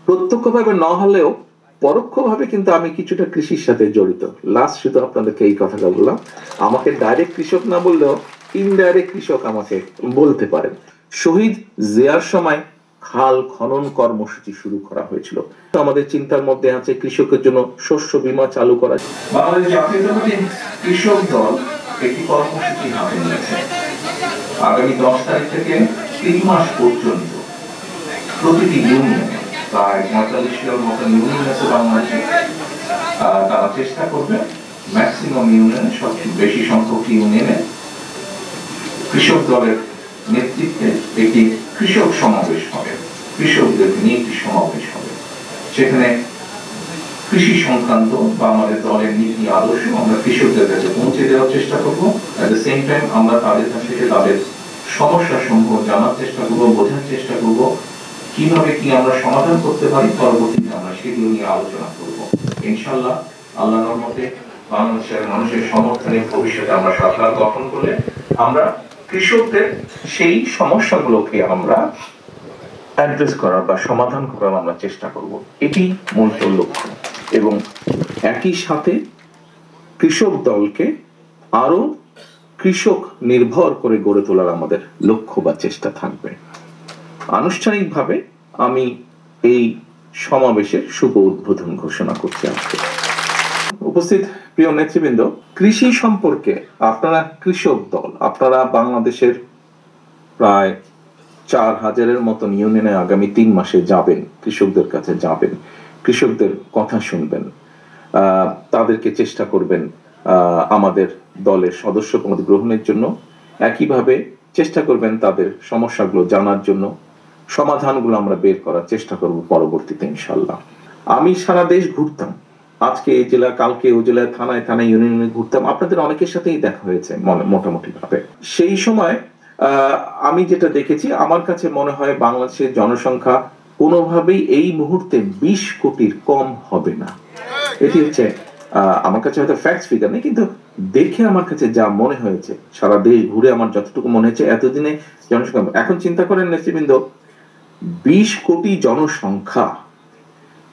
প্রত্যক্ষভাবে না হলেও পরোক্ষভাবে কিন্তু আমি কিছুটা কৃষির সাথে জড়িত। লাস্ট শুধু আপনাদেরকে এই কথাটা বললাম, আমাকে ডাইরেক্ট কৃষক না বললেও ইনডাইরেক্ট কৃষক আমাকে বলতে পারেন। শহীদ জিয়ার সময় খাল খনন কর্মসূচি শুরু করা হয়েছিল। আমাদের চিন্তার মধ্যে আছে কৃষকের জন্য শস্য বীমা চালু করা। বাংলাদেশ জাতীয়তাবাদী কৃষক দল একটি কর্মসূচি হাতে নিয়েছে। আগামী 10 তারিখ থেকে 3 মাস পর্যন্ত প্রতিটি ইউনিয়নে প্রায় 45টার মতো ইউনিয়ন আছে বাংলাদেশে, তারা চেষ্টা করবে ম্যাক্সিমাম ইউনিয়নে, সবচেয়ে বেশি সংখ্যক ইউনিয়নে কৃষক দলের নেতৃত্বে একটি কৃষক সমাবেশ হবে, কৃষকদের নিয়ে একটি সমাবেশ হবে। সেখানে কৃষি সংক্রান্ত বা আমাদের দলের নীতি আদর্শ আমরা কৃষকদের কাছে পৌঁছে দেওয়ার চেষ্টা করব। এট দ্য সেম টাইম আমরা তাদের কাছ থেকে তাদের সমস্যা সমূহ জানার চেষ্টা করব, বোঝার চেষ্টা করব, কিভাবে কি আমরা সমাধান করতে পারি। পরবর্তীতে আমরা সেগুলো নিয়ে আলোচনা করব। ইনশাআল্লাহ আল্লাহর রহমতে বাংলাদেশের মানুষের সমর্থনে ভবিষ্যতে আমরা সরকার গঠন করলে আমরা কৃষকদের সেই সমস্যাগুলোকে আমরা অ্যাড্রেস করার বা সমাধান করার আমরা চেষ্টা করব। এটি মূল লক্ষ্য। এবং একই সাথে কৃষক দলকে আরো কৃষক নির্ভর করে গড়ে তোলার আমাদের লক্ষ্য বা চেষ্টা থাকবে। আনুষ্ঠানিকভাবে আমি এই সমাবেশের শুভ উদ্বোধন ঘোষণা করছি আজকে। উপস্থিত প্রিয় নেতৃবৃন্দ, কৃষি সম্পর্কে আপনারা কৃষক দল, আপনারা বাংলাদেশের প্রায় 4000-এর মতন ইউনিয়নে আগামী 3 মাসে যাবেন, কৃষকদের কাছে যাবেন, কৃষকদের কথা শুনবেন, তাদেরকে চেষ্টা করবেন আমাদের দলের সদস্য পদ গ্রহণের জন্য। একইভাবে চেষ্টা করবেন তাদের সমস্যাগুলো জানার জন্য, সমাধানগুলো আমরা বের করার চেষ্টা করব পরবর্তীতে ইনশাআল্লাহ। আমি সারা দেশ ঘুরতাম, আজকে এই জেলা, কালকে ওই জেলায়, থানায় থানায় ইউনিয়নে ঘুরতাম। আপনাদের অনেকের সাথেই দেখা হয়েছে মোটামুটি ভাবে। সেই সময় আমি যেটা দেখেছি, আমার কাছে মনে হয় বাংলাদেশের জনসংখ্যা কোনোভাবেই এই মুহূর্তে 20 কোটির কম হবে না। এটি হচ্ছে আমার কাছে হয়তো ফ্যাক্টস ফিগার নেই, কিন্তু দেখে আমার কাছে যা মনে হয়েছে, সারা দেশ ঘুরে আমার যতটুকু মনে হয়েছে, এতদিনে জনসংখ্যা, এখন চিন্তা করেন নেতৃবৃন্দ, 20 কোটি জনসংখ্যা,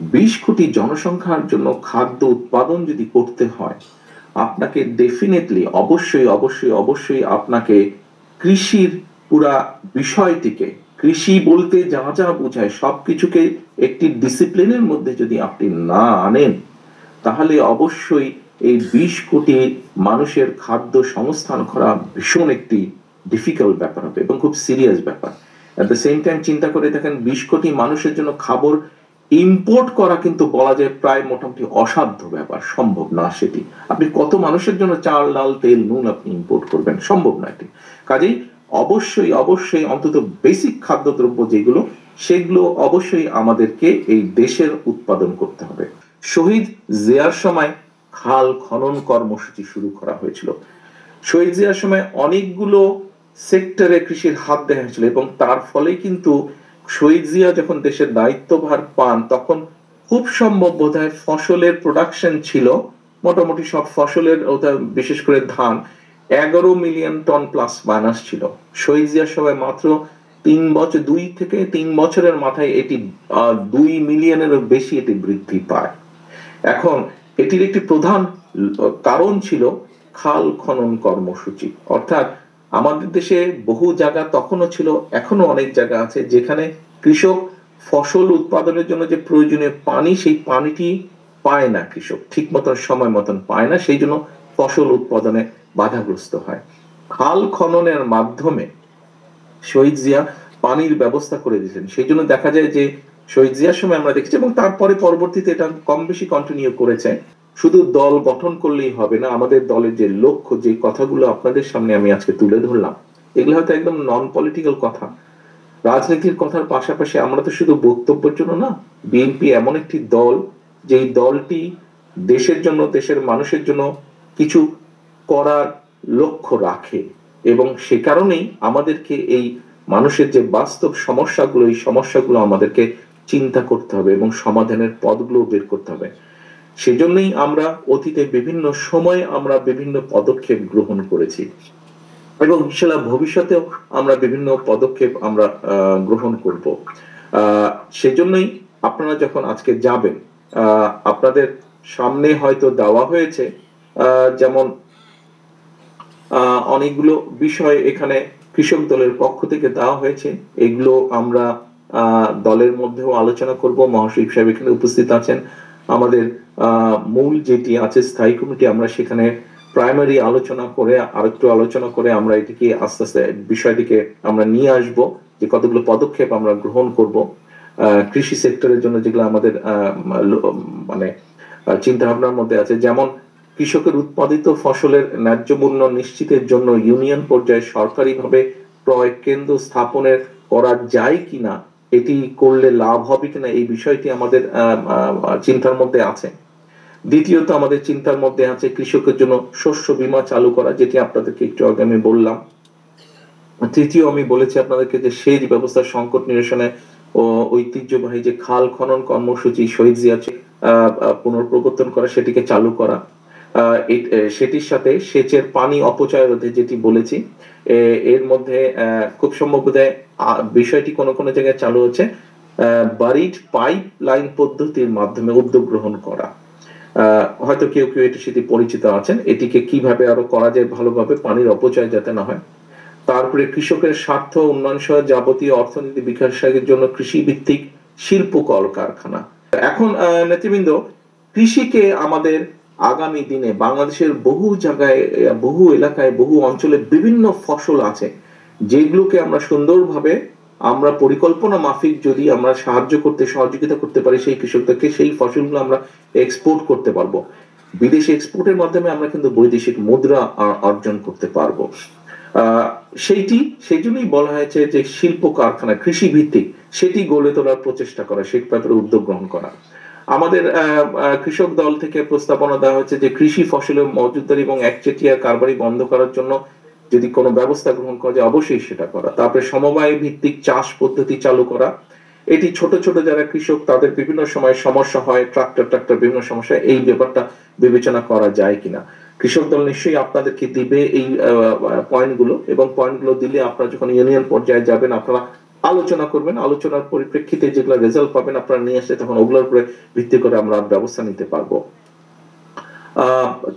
20 কোটি জনসংখ্যার জন্য খাদ্য উৎপাদন যদি করতে হয়, আপনাকে ডেফিনেটলি অবশ্যই আপনাকে কৃষির পুরা বিষয়টিকে, কৃষি বলতে যা যা বোঝায় সবকিছুকে একটি ডিসিপ্লিনের মধ্যে যদি আপনি না আনেন, তাহলে অবশ্যই এই 20 কোটি মানুষের খাদ্য সংস্থান করা ভীষণ একটি ডিফিকাল্ট ব্যাপার হবে এবং খুব সিরিয়াস ব্যাপার। এট দ্য সেম টাইম চিন্তা করে দেখেন, 20 কোটি মানুষের জন্য খাবার ইম্পোর্ট করা কিন্তু বলা যায় প্রায় মোটামুটি অসাধ্য ব্যাপার, সম্ভব না সেটি। আপনি কত মানুষের জন্য চাল, ডাল, তেল, নুন আপনি ইম্পোর্ট করবেন? সম্ভব না এটি। কাজেই অবশ্যই অন্তত বেসিক খাদ্যদ্রব্য যেগুলো, সেগুলো অবশ্যই আমাদেরকে এই দেশের উৎপাদন করতে হবে। শহীদ জিয়ার সময় খাল খনন কর্মসূচি শুরু করা হয়েছিল। শহীদ জিয়ার সময় অনেকগুলো সেক্টরে কৃষির হাত দেখা হয়েছিল এবং তার ফলে কিন্তু শহীদ জিয়া যখন দেশের দায়িত্বভার পান, তখন খুব সম্ভব বোধহয় ফসলের প্রোডাকশন ছিল মোটামুটি সব ফসলের, বিশেষ করে ধান, 11 মিলিয়ন টন প্লাস মাইনাস ছিল। শহীদ জিয়ার সময় মাত্র 2 থেকে 3 বছরের মাথায় এটি 2 মিলিয়নেরও বেশি এটি বৃদ্ধি পায়। এখন এটির একটি প্রধান কারণ ছিল খাল খনন কর্মসূচি। অর্থাৎ আমাদের দেশে বহু জায়গা তখনও ছিল, এখনো অনেক জায়গা আছে যেখানে কৃষক ফসল উৎপাদনের জন্য যে প্রয়োজনীয় পানি, সেই পানিটি পায় না, কৃষক ঠিক মতন সময় মতন পায় না, সেই জন্য ফসল উৎপাদনে বাধাগ্রস্ত হয়। খাল খননের মাধ্যমে শহীদ জিয়া পানির ব্যবস্থা করে দিয়েছেন। সেই জন্য দেখা যায় যে শহীদ জিয়ার সময় আমরা দেখেছি, এবং তারপরে পরবর্তীতে এটা কম বেশি কন্টিনিউ করেছে। শুধু দল গঠন করলেই হবে না, আমাদের দলের যে লক্ষ্য, যে কথাগুলো আপনাদের সামনে আমি আজকে তুলে ধরলাম, এগুলো হয়তো একদম নন পলিটিক্যাল কথা, রাজনীতির কথার পাশাপাশি আমরা তো শুধু বক্তব্যের জন্য না। বিএনপি এমন একটি দল, যেই দলটি দেশের জন্য, দেশের মানুষের জন্য কিছু করার লক্ষ্য রাখে, এবং সে কারণেই আমাদেরকে এই মানুষের যে বাস্তব সমস্যাগুলো, এই সমস্যাগুলো আমাদেরকে চিন্তা করতে হবে এবং সমাধানের পথগুলো বের করতে হবে। সেজন্যই আমরা অতীতে বিভিন্ন সময় আমরা বিভিন্ন পদক্ষেপ গ্রহণ করেছি এবং ইনশাআল্লাহ ভবিষ্যতেও আমরা বিভিন্ন পদক্ষেপ আমরা গ্রহণ করব। সেজন্যই আপনারা যখন আজকে যাবেন, আপনাদের সামনে হয়তো দেওয়া হয়েছে যেমন অনেকগুলো বিষয় এখানে কৃষক দলের পক্ষ থেকে দেওয়া হয়েছে। এগুলো আমরা দলের মধ্যেও আলোচনা করব। মহাসচিব সাহেব এখানে উপস্থিত আছেন। আমাদের মূল যেটি আছে স্থায়ী কমিটি, আমরা সেখানে প্রাইমারি আলোচনা করে আরেকটু আলোচনা করে আমরা এটিকে আস্তে আস্তে বিষয়টিকে আমরা নিয়ে আসব যে কতগুলো পদক্ষেপ আমরা গ্রহণ করব কৃষি সেক্টরের জন্য, যেগুলো আমাদের মানে চিন্তা ভাবনার মধ্যে আছে। যেমন কৃষকের উৎপাদিত ফসলের ন্যায্য মূল্য নিশ্চিতের জন্য ইউনিয়ন পর্যায়ে সরকারিভাবে ক্রয় কেন্দ্র স্থাপনের করা যায় কিনা, এটি করলে লাভ হবে কিনা, এই বিষয়টি আমাদের চিন্তার মধ্যে আছে। দ্বিতীয়ত আমাদের চিন্তার মধ্যে আছে কৃষকের জন্য শস্য বীমা চালু করা, যেটি আপনাদেরকে একটু আগে আমি বললাম। তৃতীয় আমি বলেছি আপনাদেরকে যে সেচ ব্যবস্থার সংকট নিরসনে ও ঐতিহ্যবাহী যে খাল খনন কর্মসূচি শহীদ জিয়া পুনঃপ্রবর্তন করা, সেটিকে চালু করা। সেটির সাথে সেচের পানি অপচয় রোধে যেটি বলেছি, এর মধ্যে খুব সম্ভব বিষয়টি কোনো কোনো জায়গায় চালু হচ্ছে, বারিড পাইপ লাইন পদ্ধতির মাধ্যমে উদ্যোগ গ্রহণ করা। হয়তো কেউ কেউ এটির সাথে পরিচিত আছেন। এটিকে কিভাবে আরো করা যায় ভালোভাবে, পানির অপচয় যাতে না হয়। তারপরে কৃষকের স্বার্থ উন্নয়ন সহ যাবতীয় অর্থনীতি বিকাশের জন্য কৃষি ভিত্তিক শিল্প কলকারখানা। এখন নেতৃবৃন্দ, কৃষিকে আমাদের আগামী দিনে বাংলাদেশের বহু জায়গায়, বহু এলাকায়, বহু অঞ্চলে বিভিন্ন ফসল আছে, যেগুলোকে আমরা সুন্দরভাবে আমরা পরিকল্পনা মাফিক যদি আমরা সাহায্য করতে সহযোগিতা করতে পারি সেই কৃষকদেরকে, সেই ফসলগুলো আমরা এক্সপোর্ট করতে পারবো। বিদেশে এক্সপোর্টের মাধ্যমে আমরা কিন্তু বৈদেশিক মুদ্রা অর্জন করতে পারবো। সেই জন্যই বলা হয়েছে যে শিল্প কারখানা কৃষি ভিত্তিক সেটি গড়ে তোলার প্রচেষ্টা করা, সেই ব্যাপারে উদ্যোগ গ্রহণ করা। আমাদের কৃষক দল থেকে প্রস্তাবনা দেওয়া হয়েছে যে কৃষি ফসলের মজুতদারি এবং একচেটিয়া কারবারি বন্ধ করার জন্য যদি কোনো ব্যবস্থা গ্রহণ করা যায় অবশ্যই সেটা করা। তারপরে সমবায় ভিত্তিক চাষ পদ্ধতি চালু করা। এটি ছোট ছোট যারা কৃষক তাদের বিভিন্ন সময় সমস্যা হয়, ট্রাক্টর বিভিন্ন সমস্যা, এই ব্যাপারটা বিবেচনা করা যায় কিনা। কৃষক দল নিশ্চয়ই আপনাদেরকে দিবে এই পয়েন্টগুলো, এবং পয়েন্টগুলো দিলে আপনারা যখন ইউনিয়ন পর্যায়ে যাবেন আপনারা আলোচনা করবেন। আলোচনার পরিপ্রেক্ষিতে যেগুলো রেজাল্ট পাবেন আপনারা নিয়ে আসলে তখন ওগুলোর উপরে ভিত্তি করে আমরা ব্যবস্থা নিতে পারবো।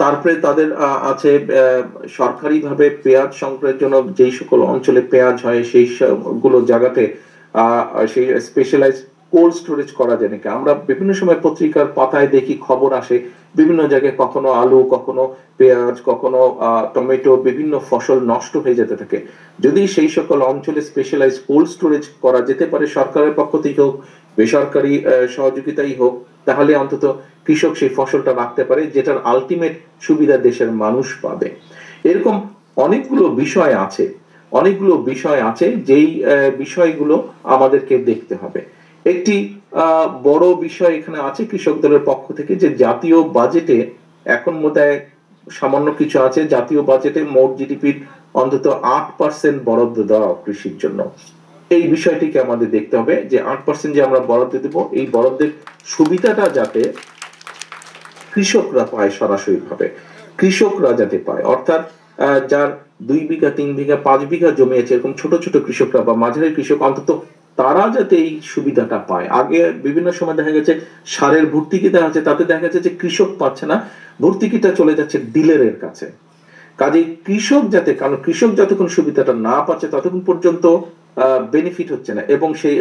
তারপরে তাদের আছে সরকারিভাবে পেঁয়াজ সংগ্রহের জন্য যেই সকল অঞ্চলে পেঁয়াজ হয় সেই সবগুলো জায়গাতে সেই স্পেশালাইজ কোল্ড স্টোরেজ করা যায় নাকি। আমরা বিভিন্ন সময় পত্রিকার পাতায় দেখি, খবর আসে বিভিন্ন জায়গায় কখনো আলু, কখনো পেঁয়াজ, কখনো টমেটো, বিভিন্ন ফসল নষ্ট হয়ে যেতে থাকে। যদি সেই সকল অঞ্চলে স্পেশালাইজ কোল্ড স্টোরেজ করা যেতে পারে, সরকারের পক্ষ থেকে হোক, বেসরকারি সহযোগিতাই হোক, তাহলে অন্তত কৃষক সেই ফসলটা রাখতে পারে, যেটার আলটিমেট সুবিধা দেশের মানুষ পাবে। এরকম অনেকগুলো বিষয় আছে যেই বিষয়গুলো আমাদেরকে দেখতে হবে। একটি বড় বিষয় এখানে আছে কৃষক দলের পক্ষ থেকে, যে জাতীয় বাজেটে এখন বোধহয় সামান্য কিছু আছে, জাতীয় বাজেটে মোট জিডিপির অন্তত 8% বরাদ্দ দেওয়া কৃষির জন্য। এই বিষয়টিকে আমাদের দেখতে হবে যে 8% যে আমরা বরাদ্দ দেব, এই বরাদ্দের সুবিধাটা যাতে কৃষকরা পায়, সরাসরি ভাবে কৃষকরা যাতে পায়, অর্থাৎ যার 2 বিঘা 3 বিঘা 5 বিঘা জমি আছে, এরকম ছোট ছোট কৃষকরা বা মাঝারি কৃষক, অন্তত তারা যাতে এই সুবিধাটা পায়। আগে বিভিন্ন সময় দেখা গেছে সারের ভর্তুকি দেওয়া হচ্ছে, তাতে দেখা যাচ্ছে যে কৃষক পাচ্ছে না, ভর্তুকিটা চলে যাচ্ছে ডিলারের কাছে। কাজে কৃষক যাতে, কারণ কৃষক যতক্ষণ সুবিধাটা না পাচ্ছে ততক্ষণ পর্যন্ত বেনিফিট হচ্ছে না, এবং সেই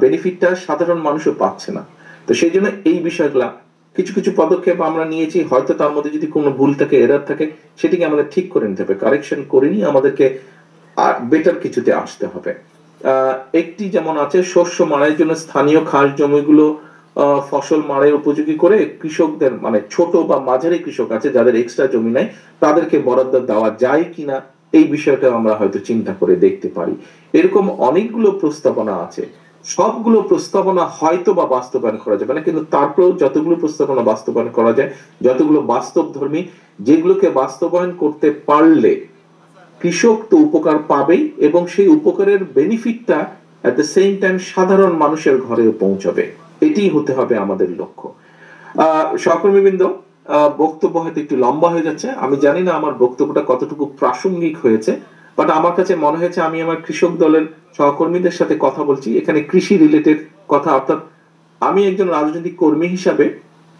বেনিফিটটা সাধারণ মানুষও পাচ্ছে না। তো সেই জন্য এই বিষয়গুলা কিছু কিছু পদক্ষেপ আমরা নিয়েছি, হয়তো তার মধ্যে যদি কোনো ভুল থাকে, এরার থাকে, সেটিকে আমাদের ঠিক করে নিতে হবে, কারেকশন করে নিয়ে আমাদেরকে বেটার কিছুতে আসতে হবে। একটি যেমন আছে শস্য মাড়াইয়ের জন্য স্থানীয় খাস জমিগুলো ফসল মাড়াই উপযোগী করে কৃষকদের, মানে ছোট বা মাঝারি কৃষক আছে যাদের এক্সট্রা জমি নাই, তাদেরকে বরাদ্দ দেওয়া যায় কিনা এই বিষয়টা আমরা হয়তো চিন্তা করে দেখতে পারি। এরকম অনেকগুলো প্রস্তাবনা আছে। সবগুলো প্রস্তাবনা হয়তো বা বাস্তবায়ন করা যাবে না, কিন্তু তারপরেও যতগুলো প্রস্তাবনা বাস্তবায়ন করা যায়, যতগুলো বাস্তবধর্মী, যেগুলোকে বাস্তবায়ন করতে পারলে কৃষক তো উপকার পাবেই, এবং সেই উপকারের বেনিফিটটা এট দ্য সেম টাইম সাধারণ মানুষের ঘরেও পৌঁছাবে। এটি হতে হবে আমাদের লক্ষ্য। সহকর্মীবৃন্দ, বক্তব্য হয়তো একটু লম্বা হয়ে যাচ্ছে, আমি জানি না আমার বক্তব্যটা কতটুকু প্রাসঙ্গিক হয়েছে, বাট আমার কাছে মনে হয়েছে আমি আমার কৃষক দলের সহকর্মীদের সাথে কথা বলছি, এখানে কৃষি রিলেটেড কথা, অর্থাৎ আমি একজন রাজনৈতিক কর্মী হিসাবে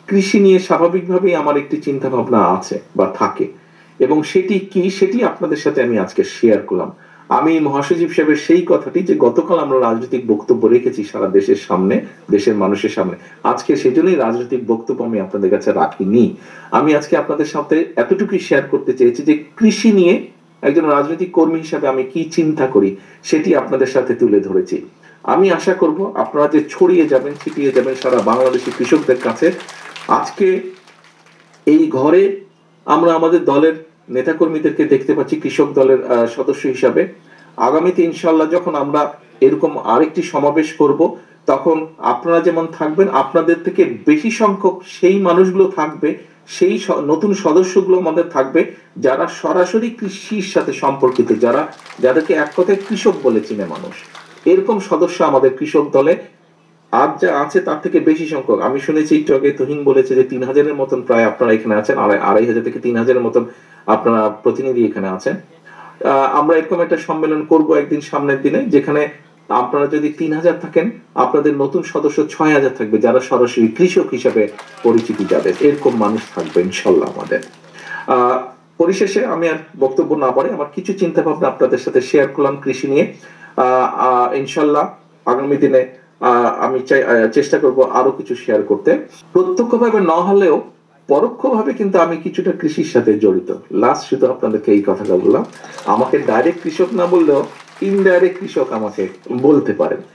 কৃষি নিয়ে স্বাভাবিকভাবেই আমার একটি চিন্তা ভাবনা আছে বা থাকে, এবং সেটি কি সেটি আপনাদের সাথে আমি আজকে শেয়ার করলাম। আমি মহাসচিব সাহেবের সেই কথাটি যে গতকাল আমরা রাজনৈতিক বক্তব্য রেখেছি সারা দেশের সামনে, দেশের মানুষের সামনে, আজকে সেজন্যই রাজনৈতিক বক্তব্য আমি আপনাদের কাছে রাখিনি। আমি আজকে আপনাদের সাথে এতটুকুই শেয়ার করতে চেয়েছি যে কৃষি নিয়ে একজন রাজনৈতিক কর্মী হিসাবে আমি কি চিন্তা করি সেটি আপনাদের সাথে তুলে ধরেছি। আমি আশা করব আপনারা যে ছড়িয়ে যাবেন, ছিটিয়ে যাবেন সারা বাংলাদেশি কৃষকদের কাছে। আজকে এই ঘরে আমরা আমাদের দলের নেতাকর্মীদেরকে দেখতে পাচ্ছি কৃষক দলের সদস্য হিসাবে। আগামীতে ইনশাল্লাহ যখন আমরা এরকম আরেকটি সমাবেশ করব, তখন আপনারা যেমন থাকবেন, আপনাদের থেকে বেশি সংখ্যক সেই মানুষগুলো থাকবে, সেই নতুন সদস্যগুলো আমাদের থাকবে যারা সরাসরি কৃষির সাথে সম্পর্কিত, যাদেরকে এক কথায় কৃষক বলে চিনে মানুষ। এরকম সদস্য আমাদের কৃষক দলে আজ যা আছে তার থেকে বেশি সংখ্যক। আমি শুনেছি একটু আগে তুহিন বলেছে যে 3,000-এর মতন প্রায় আপনারা এখানে আছেন, 2,500 থেকে 3,000-এর মতন আপনারা প্রতিনিধি এখানে আছেন। আমরা এরকম একটা সম্মেলন করব একদিন সামনের দিনে, যেখানে আপনারা যদি 3,000 থাকেন, আপনাদের নতুন সদস্য 6,000 থাকবে যারা সরাসরি কৃষক হিসাবে পরিচিতি যাবে। এরকম মানুষ থাকবে ইনশাল্লাহ আমাদের। পরিশেষে আমি আর বক্তব্য না বাড়াই, আমার কিছু চিন্তা ভাবনা আপনাদের সাথে শেয়ার করলাম কৃষি নিয়ে। ইনশাল্লাহ আগামী দিনে আমি চেষ্টা করব আরো কিছু শেয়ার করতে, প্রত্যক্ষভাবে না হলেও পরোক্ষভাবে কিন্তু আমি কিছুটা কৃষির সাথে জড়িত। লাস্ট শুধু আপনাদেরকে এই কথাটা বললাম, আমাকে ডাইরেক্ট কৃষক না বললেও ইনডাইরেক্ট কৃষক আমাকে বলতে পারেন।